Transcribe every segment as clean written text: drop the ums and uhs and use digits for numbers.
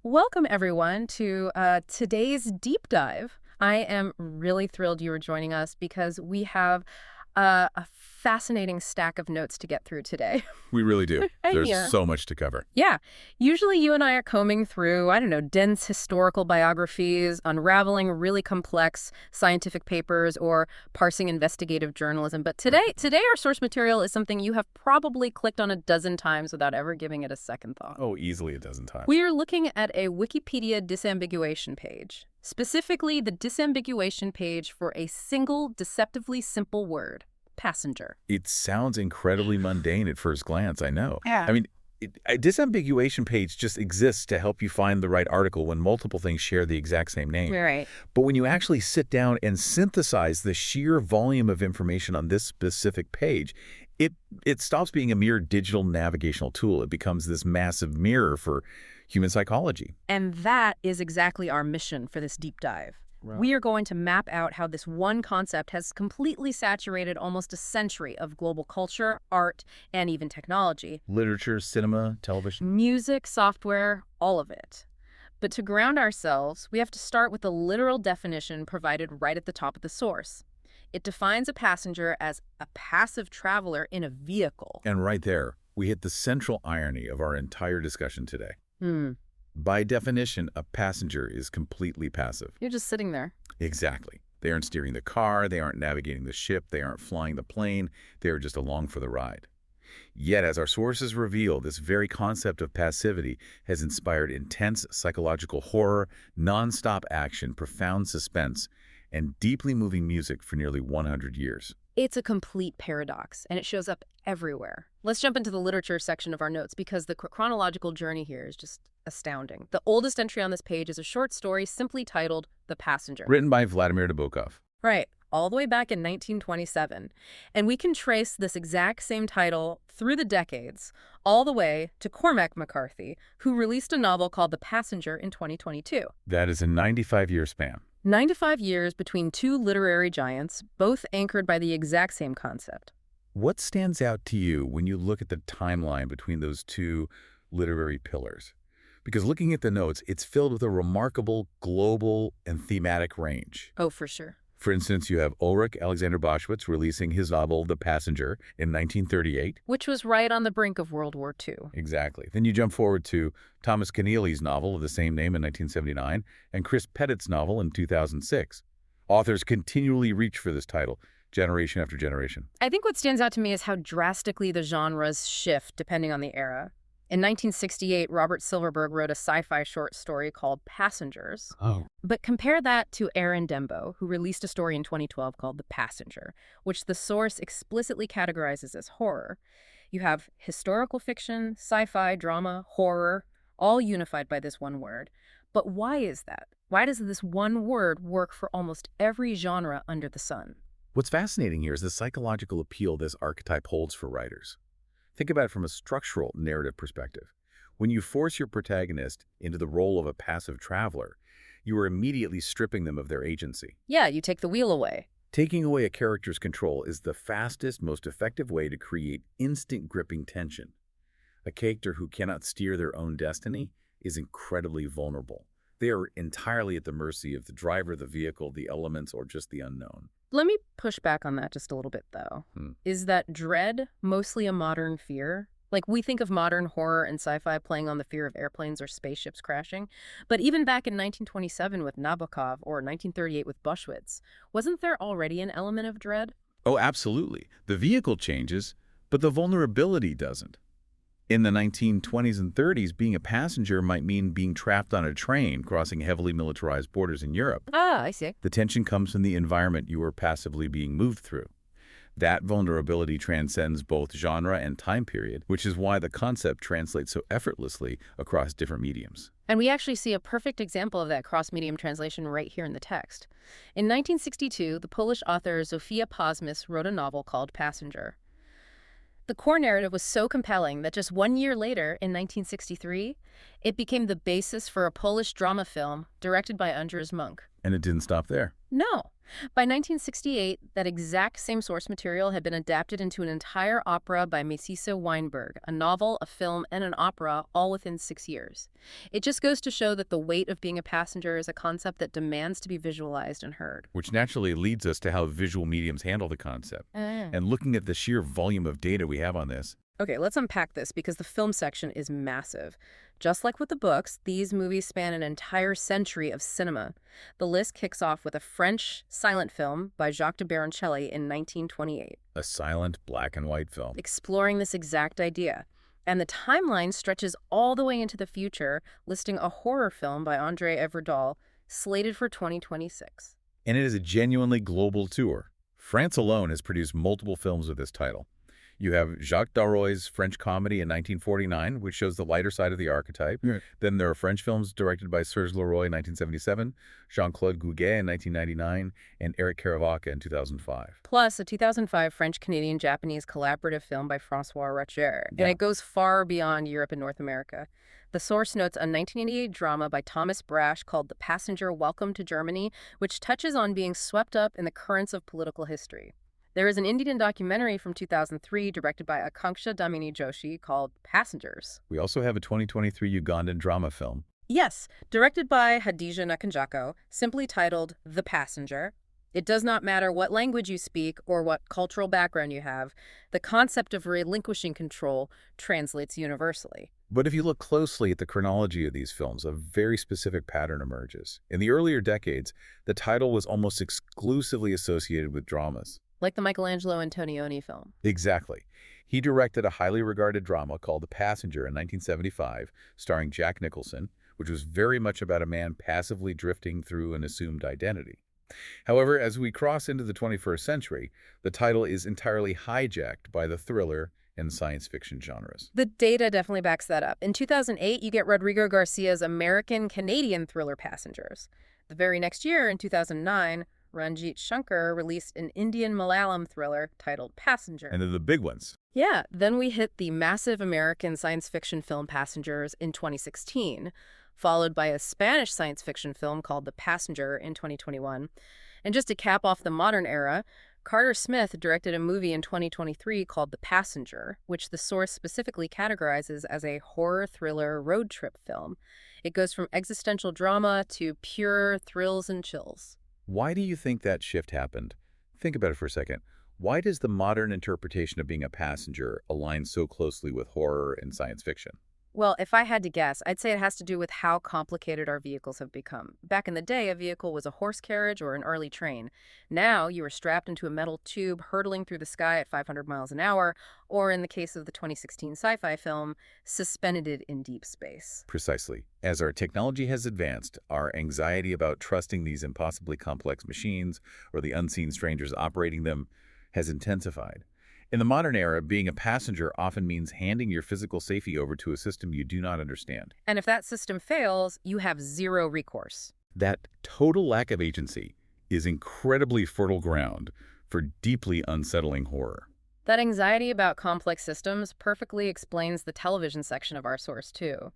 Welcome, everyone, to today's deep dive. I am really thrilled you are joining us because we have a fascinating stack of notes to get through today. We really do. Right There's here. so much to cover. Yeah. Usually you and I are combing through, I don't know, dense historical biographies, unraveling really complex scientific papers, or parsing investigative journalism. But today our source material is something you have probably clicked on a dozen times without ever giving it a second thought. Oh, easily a dozen times. We are looking at a Wikipedia disambiguation page, specifically the disambiguation page for a single, deceptively simple word, passenger. It sounds incredibly mundane at first glance, I know. Yeah. I mean, a disambiguation page just exists to help you find the right article when multiple things share the exact same name. Right. But when you actually sit down and synthesize the sheer volume of information on this specific page, it stops being a mere digital navigational tool. It becomes this massive mirror for human psychology. And that is exactly our mission for this deep dive. Wow. We are going to map out how this one concept has completely saturated almost a century of global culture, art, and even technology. Literature, cinema, television. Music, software, all of it. But to ground ourselves, we have to start with the literal definition provided right at the top of the source. It defines a passenger as a passive traveler in a vehicle. And right there, we hit the central irony of our entire discussion today. By definition, a passenger is completely passive. You're just sitting there. Exactly. They aren't steering the car, they aren't navigating the ship, they aren't flying the plane, they are just along for the ride. Yet, as our sources reveal, this very concept of passivity has inspired intense psychological horror, non-stop action, profound suspense, and deeply moving music for nearly 100 years. It's a complete paradox, and it shows up everywhere. Let's jump into the literature section of our notes because the chronological journey here is just astounding. The oldest entry on this page is a short story simply titled The Passenger. Written by Vladimir Nabokov. Right, all the way back in 1927. And we can trace this exact same title through the decades, all the way to Cormac McCarthy, who released a novel called The Passenger in 2022. That is a 95-year span. 95 years between two literary giants, both anchored by the exact same concept. What stands out to you when you look at the timeline between those two literary pillars? Because looking at the notes, it's filled with a remarkable global and thematic range. Oh, for sure. For instance, you have Ulrich Alexander Boschwitz releasing his novel The Passenger in 1938. Which was right on the brink of World War II. Exactly. Then you jump forward to Thomas Keneally's novel of the same name in 1979 and Chris Pettit's novel in 2006. Authors continually reach for this title, generation after generation. I think what stands out to me is how drastically the genres shift depending on the era. In 1968, Robert Silverberg wrote a sci-fi short story called Passengers. Oh. But compare that to Aaron Dembo, who released a story in 2012 called The Passenger, which the source explicitly categorizes as horror. You have historical fiction, sci-fi, drama, horror, all unified by this one word. But why is that? Why does this one word work for almost every genre under the sun? What's fascinating here is the psychological appeal this archetype holds for writers. Think about it from a structural narrative perspective. When you force your protagonist into the role of a passive traveler, you are immediately stripping them of their agency. Yeah, you take the wheel away. Taking away a character's control is the fastest, most effective way to create instant gripping tension. A character who cannot steer their own destiny is incredibly vulnerable. They are entirely at the mercy of the driver, the vehicle, the elements, or just the unknown. Let me push back on that just a little bit, though. Is that dread mostly a modern fear? Like, we think of modern horror and sci-fi playing on the fear of airplanes or spaceships crashing. But even back in 1927 with Nabokov or 1938 with Boschwitz, wasn't there already an element of dread? Oh, absolutely. The vehicle changes, but the vulnerability doesn't. In the 1920s and 30s, being a passenger might mean being trapped on a train crossing heavily militarized borders in Europe. Ah, I see. The tension comes from the environment you are passively being moved through. That vulnerability transcends both genre and time period, which is why the concept translates so effortlessly across different mediums. And we actually see a perfect example of that cross-medium translation right here in the text. In 1962, the Polish author Zofia Posmus wrote a novel called Passenger. The core narrative was so compelling that just 1 year later, in 1963, it became the basis for a Polish drama film directed by Andrzej Monk. And it didn't stop there. No. By 1968, that exact same source material had been adapted into an entire opera by Mestizo Weinberg, a novel, a film, and an opera, all within 6 years. It just goes to show that the weight of being a passenger is a concept that demands to be visualized and heard. Which naturally leads us to how visual mediums handle the concept. Ah. And looking at the sheer volume of data we have on this, Okay, let's unpack this because the film section is massive. Just like with the books, these movies span an entire century of cinema. The list kicks off with a French silent film by Jacques de Baroncelli in 1928, a silent black and white film. exploring this exact idea. And the timeline stretches all the way into the future, listing a horror film by André Everdal, slated for 2026. And it is a genuinely global tour. France alone has produced multiple films with this title. You have Jacques Darroy's French comedy in 1949, which shows the lighter side of the archetype. Right. Then there are French films directed by Serge Leroy in 1977, Jean-Claude Gouguet in 1999, and Eric Caravaca in 2005. Plus, a 2005 French-Canadian-Japanese collaborative film by François Rocher. And it goes far beyond Europe and North America. The source notes a 1988 drama by Thomas Brasch called The Passenger: Welcome to Germany, which touches on being swept up in the currents of political history. There is an Indian documentary from 2003 directed by Akanksha Damini Joshi called Passengers. We also have a 2023 Ugandan drama film. Yes, directed by Hadija Nakanjako, simply titled The Passenger. It does not matter what language you speak or what cultural background you have, the concept of relinquishing control translates universally. But if you look closely at the chronology of these films, a very specific pattern emerges. In the earlier decades, the title was almost exclusively associated with dramas. Like the Michelangelo Antonioni film. Exactly. He directed a highly regarded drama called The Passenger in 1975, starring Jack Nicholson, which was very much about a man passively drifting through an assumed identity. However, as we cross into the 21st century, the title is entirely hijacked by the thriller and science fiction genres. The data definitely backs that up. In 2008, you get Rodrigo Garcia's American-Canadian thriller Passengers. The very next year, in 2009, Ranjit Shankar released an Indian Malayalam thriller titled Passenger. And they're the big ones. Yeah, then we hit the massive American science fiction film Passengers in 2016, followed by a Spanish science fiction film called The Passenger in 2021. And just to cap off the modern era, Carter Smith directed a movie in 2023 called The Passenger, which the source specifically categorizes as a horror thriller road trip film. It goes from existential drama to pure thrills and chills. Why do you think that shift happened? Think about it for a second. Why does the modern interpretation of being a passenger align so closely with horror and science fiction? Well, if I had to guess, I'd say it has to do with how complicated our vehicles have become. Back in the day, a vehicle was a horse carriage or an early train. Now, you are strapped into a metal tube hurtling through the sky at 500 miles an hour, or in the case of the 2016 sci-fi film, suspended in deep space. Precisely. As our technology has advanced, our anxiety about trusting these impossibly complex machines or the unseen strangers operating them has intensified. In the modern era, being a passenger often means handing your physical safety over to a system you do not understand. And if that system fails, you have zero recourse. That total lack of agency is incredibly fertile ground for deeply unsettling horror. That anxiety about complex systems perfectly explains the television section of our source, too.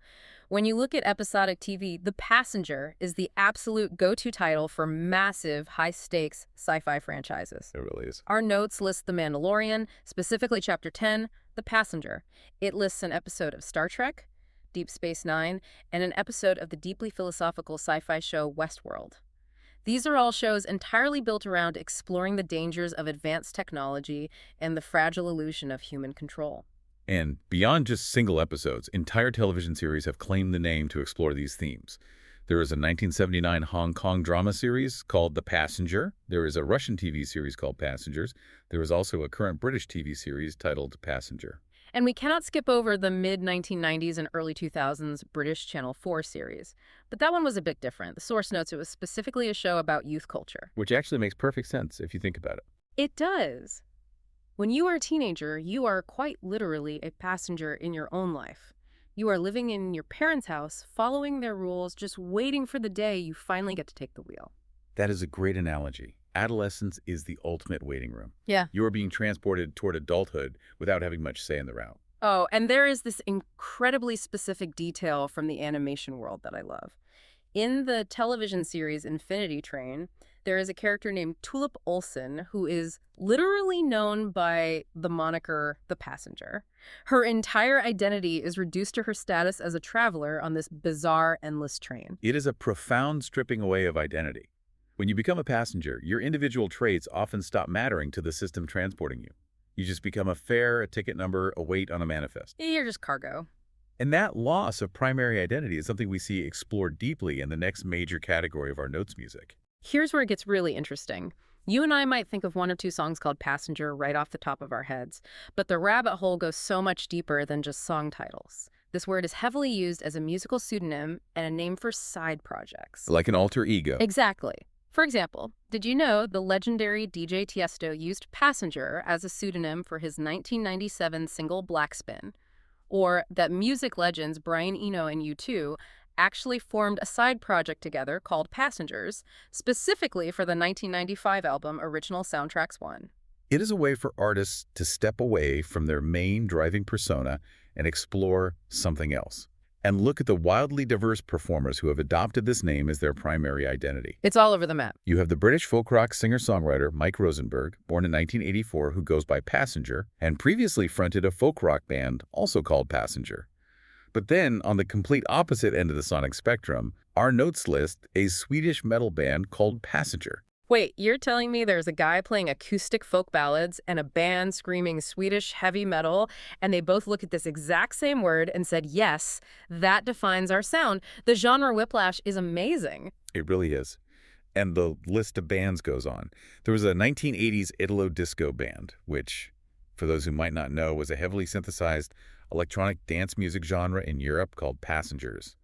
When you look at episodic TV, The Passenger is the absolute go-to title for massive, high-stakes sci-fi franchises. It really is. Our notes list The Mandalorian, specifically Chapter 10, The Passenger. It lists an episode of Star Trek, Deep Space Nine, and an episode of the deeply philosophical sci-fi show Westworld. These are all shows entirely built around exploring the dangers of advanced technology and the fragile illusion of human control. And beyond just single episodes, entire television series have claimed the name to explore these themes. There is a 1979 Hong Kong drama series called The Passenger. There is a Russian TV series called Passengers. There is also a current British TV series titled Passenger. And we cannot skip over the mid-1990s and early 2000s British Channel 4 series. But that one was a bit different. The source notes it was specifically a show about youth culture. Which actually makes perfect sense if you think about it. It does. When you are a teenager, you are quite literally a passenger in your own life. You are living in your parents' house, following their rules, just waiting for the day you finally get to take the wheel. That is a great analogy. Adolescence is the ultimate waiting room. Yeah. You are being transported toward adulthood without having much say in the route. Oh, and there is this incredibly specific detail from the animation world that I love. In the television series Infinity Train, There is a character named Tulip Olson who is literally known by the moniker The Passenger. Her entire identity is reduced to her status as a traveler on this bizarre, endless train. It is a profound stripping away of identity. When you become a passenger, your individual traits often stop mattering to the system transporting you. You just become a fare, a ticket number, a weight on a manifest. You're just cargo. And that loss of primary identity is something we see explored deeply in the next major category of our notes music. Here's where it gets really interesting. You and I might think of one or two songs called Passenger right off the top of our heads, but the rabbit hole goes so much deeper than just song titles. This word is heavily used as a musical pseudonym and a name for side projects. Like an alter ego. Exactly. For example, did you know the legendary DJ Tiesto used Passenger as a pseudonym for his 1997 single Black Spin? Or that music legends Brian Eno and U2 actually formed a side project together called Passengers, specifically for the 1995 album Original Soundtracks 1. It is a way for artists to step away from their main driving persona and explore something else. And look at the wildly diverse performers who have adopted this name as their primary identity. It's all over the map. You have the British folk rock singer-songwriter Mike Rosenberg, born in 1984, who goes by Passenger, and previously fronted a folk rock band also called Passenger. But then, on the complete opposite end of the sonic spectrum, our notes list a Swedish metal band called Passenger. Wait, you're telling me there's a guy playing acoustic folk ballads and a band screaming Swedish heavy metal, and they both look at this exact same word and said, yes, that defines our sound. The genre whiplash is amazing. It really is. And the list of bands goes on. There was a 1980s Italo-disco band, which, for those who might not know, was a heavily synthesized electronic dance music genre in Europe called Passengers.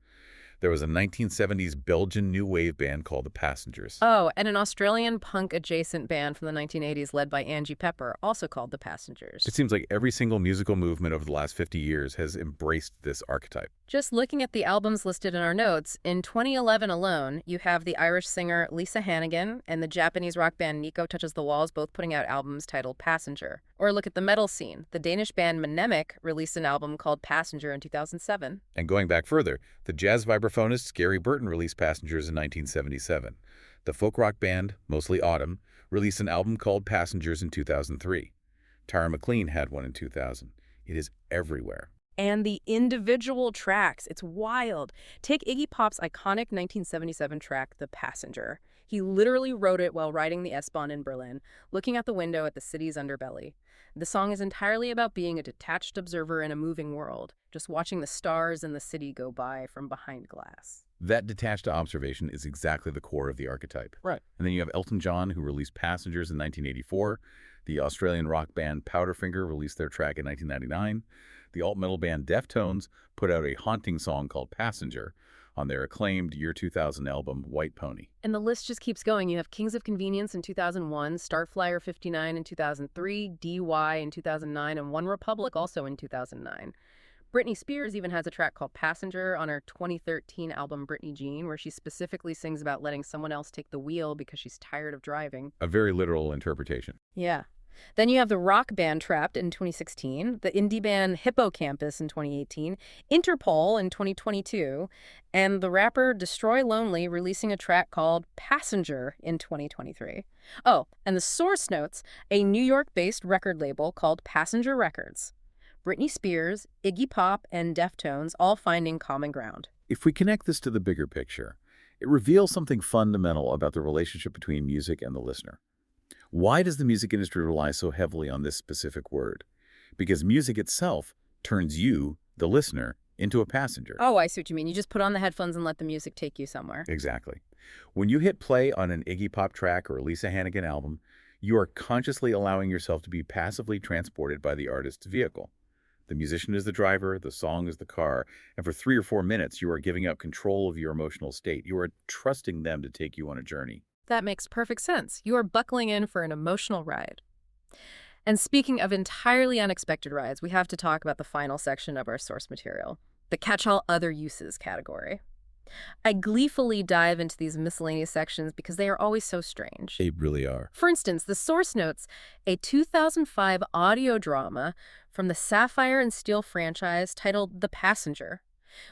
There was a 1970s Belgian new wave band called the Passengers. Oh, and an Australian punk-adjacent band from the 1980s led by Angie Pepper, also called the Passengers. It seems like every single musical movement over the last 50 years has embraced this archetype. Just looking at the albums listed in our notes, in 2011 alone, you have the Irish singer Lisa Hannigan and the Japanese rock band Nico Touches the Walls both putting out albums titled Passenger. Or look at the metal scene. The Danish band Mnemonic released an album called Passenger in 2007. And going back further, the jazz vibraphonist Gary Burton released Passengers in 1977. The folk rock band, mostly Autumn, released an album called Passengers in 2003. Tyra McLean had one in 2000. It is everywhere. And the individual tracks, it's wild. Take Iggy Pop's iconic 1977 track, The Passenger. He literally wrote it while riding the S-Bahn in Berlin, looking out the window at the city's underbelly. The song is entirely about being a detached observer in a moving world, just watching the stars and the city go by from behind glass. That detached observation is exactly the core of the archetype. Right. And then you have Elton John, who released Passengers in 1984. The Australian rock band Powderfinger released their track in 1999. The alt-metal band Deftones put out a haunting song called Passenger on their acclaimed year 2000 album White Pony. And the list just keeps going. You have Kings of Convenience in 2001, Starflyer 59 in 2003, DY in 2009, and One Republic also in 2009. Britney Spears even has a track called Passenger on her 2013 album Britney Jean, where she specifically sings about letting someone else take the wheel because she's tired of driving. A very literal interpretation. Yeah. Then you have the rock band Trapped in 2016, the indie band Hippocampus in 2018, Interpol in 2022, and the rapper Destroy Lonely releasing a track called Passenger in 2023. Oh, and the source notes a New York-based record label called Passenger Records. Britney Spears, Iggy Pop, and Deftones all finding common ground. If we connect this to the bigger picture, it reveals something fundamental about the relationship between music and the listener. Why does the music industry rely so heavily on this specific word? Because music itself turns you, the listener, into a passenger. Oh, I see what you mean. You just put on the headphones and let the music take you somewhere. Exactly. When you hit play on an Iggy Pop track or a Lisa Hannigan album, you are consciously allowing yourself to be passively transported by the artist's vehicle. The musician is the driver, the song is the car, and for 3 or 4 minutes, you are giving up control of your emotional state. You are trusting them to take you on a journey. That makes perfect sense. You are buckling in for an emotional ride. And speaking of entirely unexpected rides, we have to talk about the final section of our source material, the catch-all other uses category. I gleefully dive into these miscellaneous sections because they are always so strange. They really are. For instance, the source notes a 2005 audio drama from the Sapphire and Steel franchise titled The Passenger.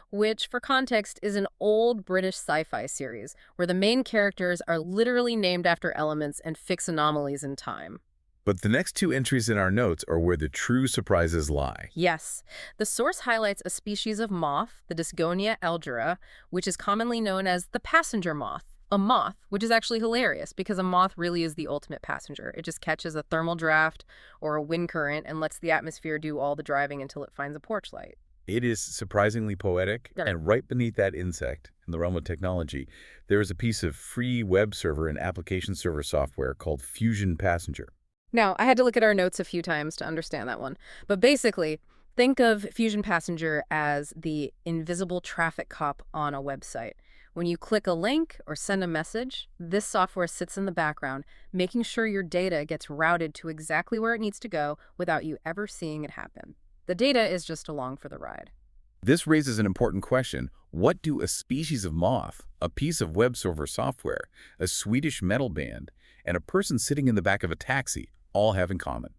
which, for context, is an old British sci-fi series where the main characters are literally named after elements and fix anomalies in time. But the next two entries in our notes are where the true surprises lie. Yes, the source highlights a species of moth, the Disgonia eldera, which is commonly known as the passenger moth. A moth, which is actually hilarious because a moth really is the ultimate passenger. It just catches a thermal draft or a wind current and lets the atmosphere do all the driving until it finds a porch light. It is surprisingly poetic, Yeah. and right beneath that insect, in the realm of technology, there is a piece of free web server and application server software called Fusion Passenger. Now, I had to look at our notes a few times to understand that one. But basically, think of Fusion Passenger as the invisible traffic cop on a website. When you click a link or send a message, this software sits in the background, making sure your data gets routed to exactly where it needs to go without you ever seeing it happen. The data is just along for the ride. This raises an important question. What do a species of moth, a piece of web server software, a Swedish metal band, and a person sitting in the back of a taxi all have in common?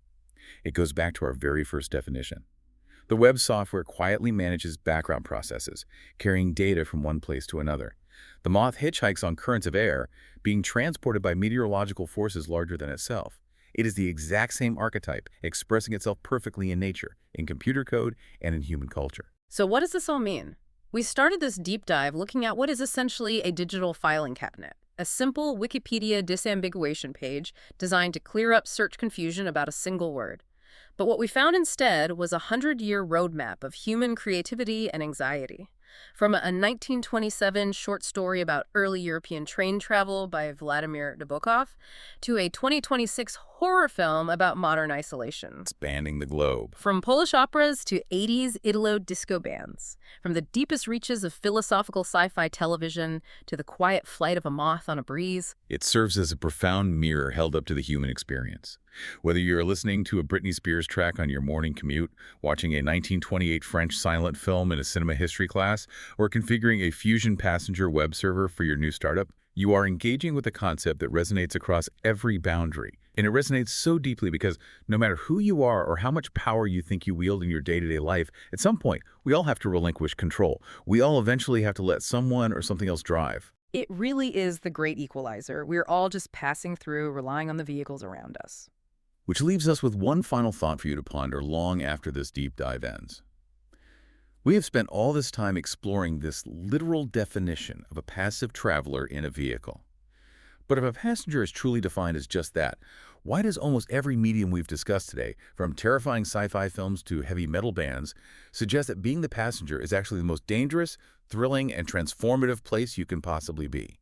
It goes back to our very first definition. The web software quietly manages background processes, carrying data from one place to another. The moth hitchhikes on currents of air, being transported by meteorological forces larger than itself. It is the exact same archetype, expressing itself perfectly in nature, in computer code, and in human culture. So what does this all mean? We started this deep dive looking at what is essentially a digital filing cabinet, a simple Wikipedia disambiguation page designed to clear up search confusion about a single word. But what we found instead was a 100-year roadmap of human creativity and anxiety. From a 1927 short story about early European train travel by Vladimir Nabokov to a 2026 horror film about modern isolation. Spanning the globe. From Polish operas to 80s Italo-disco bands. From the deepest reaches of philosophical sci-fi television to the quiet flight of a moth on a breeze. It serves as a profound mirror held up to the human experience. Whether you're listening to a Britney Spears track on your morning commute, watching a 1928 French silent film in a cinema history class, or configuring a Fusion Passenger web server for your new startup, you are engaging with a concept that resonates across every boundary. And it resonates so deeply because no matter who you are or how much power you think you wield in your day-to-day life, at some point, we all have to relinquish control. We all eventually have to let someone or something else drive. It really is the great equalizer. We're all just passing through, relying on the vehicles around us. Which leaves us with one final thought for you to ponder long after this deep dive ends. We have spent all this time exploring this literal definition of a passive traveler in a vehicle. But if a passenger is truly defined as just that, why does almost every medium we've discussed today, from terrifying sci-fi films to heavy metal bands, suggest that being the passenger is actually the most dangerous, thrilling, and transformative place you can possibly be?